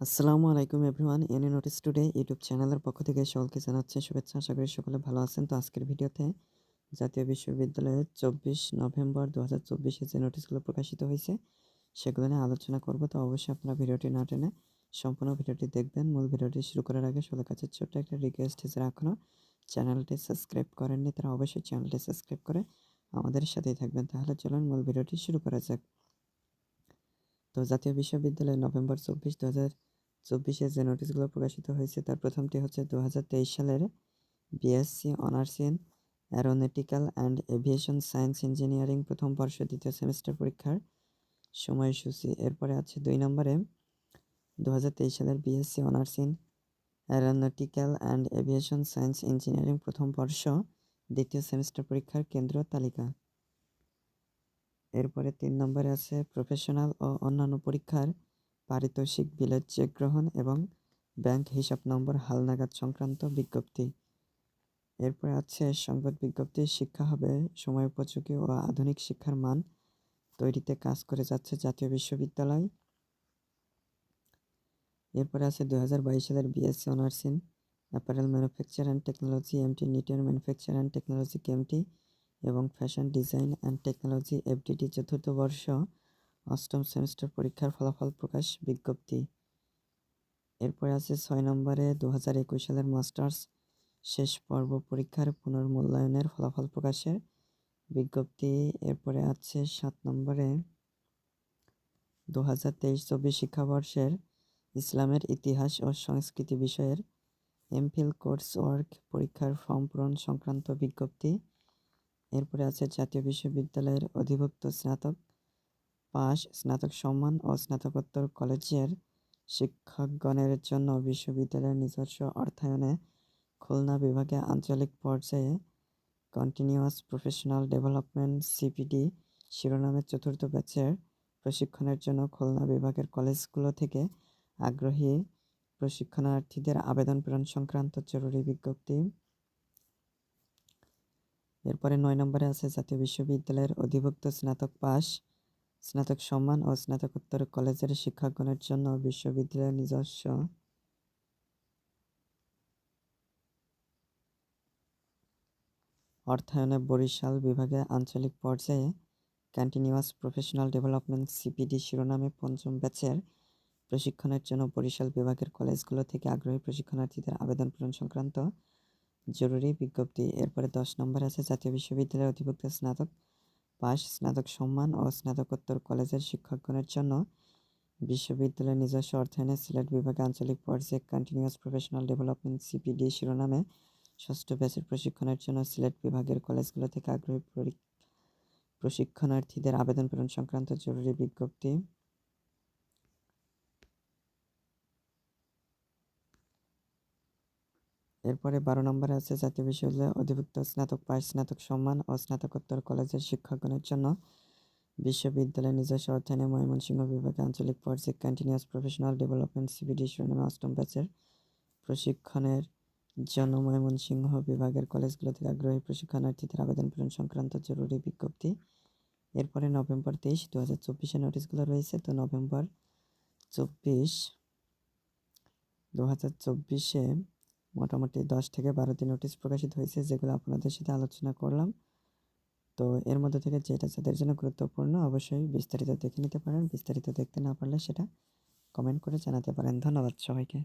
আসসালামু আলাইকুম everyone. Any notice today YouTube চ্যানেলের পক্ষ থেকে সকলকে জানাচ্ছি শুভেচ্ছা। আশা করি সকলে ভালো আছেন। তো আজকের ভিডিওতে জাতীয় বিশ্ববিদ্যালয়ের 24 নভেম্বর 2024 যে নোটিশগুলো প্রকাশিত হয়েছে সেগুলো নিয়ে আলোচনা করব। তো অবশ্যই আপনারা ভিডিওটি না টেনে সম্পূর্ণ ভিডিওটি দেখবেন। মূল ভিডিওটি শুরু করার আগে সকলের কাছে ছোট্ট একটা রিকোয়েস্ট, যারা এখনও চ্যানেলটি সাবস্ক্রাইব করেননি তারা অবশ্যই চ্যানেলটি সাবস্ক্রাইব করে আমাদের সাথেই থাকবেন। তাহলে চলুন মূল ভিডিওটি শুরু করা যাক। তো জাতীয় বিশ্ববিদ্যালয় নভেম্বর 24 যে নোটিশগুলো প্রকাশিত হয়েছে তার প্রথমটি হচ্ছে 2023 সালের BSc honours in aeronautical and aviation science engineering প্রথম বর্ষ দ্বিতীয় সেমিস্টার পরীক্ষার সময়সূচি। এরপরে আছে 2 নম্বরে 2023 সালের BSc honours in aeronautical and aviation science engineering প্রথম বর্ষ দ্বিতীয় সেমিস্টার পরীক্ষার কেন্দ্র তালিকা। এরপরে 3 নম্বরে আছে প্রফেশনাল ও অন্যান্য পরীক্ষার পারিতোষিক বিলের চেক গ্রহণ এবং ব্যাংক হিসাব নম্বর হালনাগাদ সংক্রান্ত বিজ্ঞপ্তি। এরপরে আছে সংবাদ বিজ্ঞপ্তি, শিক্ষা হবে সময়োপযোগী ও আধুনিক শিক্ষার মান তৈরিতে কাজ করে যাচ্ছে জাতীয় বিশ্ববিদ্যালয়। এরপরে আছে 2022 সালের BSc honours in apparel manufacture and technology MT, নিটের ম্যানুফ্যাকচার অ্যান্ড টেকনোলজি কেএমটি এবং fashion design and technology FDT চতুর্থ বর্ষ অষ্টম সেমিস্টার পরীক্ষার ফলাফল প্রকাশ বিজ্ঞপ্তি। এরপরে আছে 6 নম্বরে 2021 সালের মাস্টার্স শেষ পর্ব পরীক্ষার পুনর্মূল্যায়নের ফলাফল প্রকাশের বিজ্ঞপ্তি। এরপরে আছে 7 নম্বরে 2023-24 শিক্ষাবর্ষের ইসলামের ইতিহাস ও সংস্কৃতি বিষয়ের এমফিল কোর্স ওয়ার্ক পরীক্ষার ফর্ম পূরণ সংক্রান্ত বিজ্ঞপ্তি। এরপরে আছে জাতীয় বিশ্ববিদ্যালয়ের অধিভুক্ত স্নাতক পাস, স্নাতক সম্মান ও স্নাতকোত্তর কলেজের শিক্ষকগণের জন্য বিশ্ববিদ্যালয়ের নিজস্ব অর্থায়নে খুলনা বিভাগে আঞ্চলিক পর্যায়ে কন্টিনিউয়াস প্রফেশনাল ডেভেলপমেন্ট সিপিডি শিরোনামে চতুর্থ ব্যাচের প্রশিক্ষণের জন্য খুলনা বিভাগের কলেজগুলো থেকে আগ্রহী প্রশিক্ষণার্থীদের আবেদন প্রেরণ সংক্রান্ত জরুরি বিজ্ঞপ্তি। এরপরে 9 নম্বরে আছে জাতীয় বিশ্ববিদ্যালয়ের অধিভুক্ত স্নাতক পাস, স্নাতক সম্মান ও স্নাতকোত্তর কলেজের শিক্ষকগণের জন্য বিশ্ববিদ্যালয়ের নিজস্ব অর্থায়নে বরিশাল বিভাগে আঞ্চলিক পর্যায়ে কন্টিনিউয়াস প্রফেশনাল ডেভেলপমেন্ট সিপিডি শিরোনামে পঞ্চম ব্যাচের প্রশিক্ষণের জন্য বরিশাল বিভাগের কলেজগুলো থেকে আগ্রহী প্রশিক্ষণার্থীদের আবেদন প্রেরণ সংক্রান্ত জরুরি বিজ্ঞপ্তি। এরপরে 10 নম্বর আছে জাতীয় বিশ্ববিদ্যালয়ের অধিভুক্ত স্নাতক পাস, স্নাতক সম্মান ও স্নাতকোত্তর কলেজের শিক্ষকগণের জন্য বিশ্ববিদ্যালয়ের নিজস্ব অর্থায়নে সিলেট বিভাগে আঞ্চলিক পর্যায়ে কন্টিনিউয়াস প্রফেশনাল ডেভেলপমেন্ট সিপিডি শিরোনামে ষষ্ঠ ব্যাচের প্রশিক্ষণের জন্য সিলেট বিভাগের কলেজগুলো থেকে আগ্রহী প্রশিক্ষণার্থীদের আবেদন প্রেরণ সংক্রান্ত জরুরি বিজ্ঞপ্তি। এরপরে 12 নম্বরে আছে জাতীয় বিশ্ববিদ্যালয়ের অধিভুক্ত স্নাতক পাস, স্নাতক সম্মান ও স্নাতকোত্তর কলেজের শিক্ষকগণের জন্য বিশ্ববিদ্যালয়ের নিজস্ব অর্থায়নে ময়মনসিংহ বিভাগে আঞ্চলিক পর্যায়ে কন্টিনিউয়াস প্রফেশনাল ডেভেলপমেন্ট সিপিডি শিরোনামে অষ্টম ব্যাচের প্রশিক্ষণের জন্য ময়মনসিংহ বিভাগের কলেজগুলো থেকে আগ্রহী প্রশিক্ষণার্থীদের আবেদন প্রেরণ সংক্রান্ত জরুরি বিজ্ঞপ্তি। এরপরে নভেম্বর 23, 2024 নোটিশগুলো রয়েছে। তো নভেম্বর 24, 2024 মোটামুটি 10 থেকে 12টি নোটিশ প্রকাশিত হয়েছে, যেগুলো আপনাদের সাথে আলোচনা করলাম। তো এর মধ্যে থেকে যেটা যাদের জন্য গুরুত্বপূর্ণ অবশ্যই বিস্তারিত দেখে নিতে পারেন। বিস্তারিত দেখতে না পারলে সেটা কমেন্ট করে জানাতে পারেন। ধন্যবাদ সবাইকে।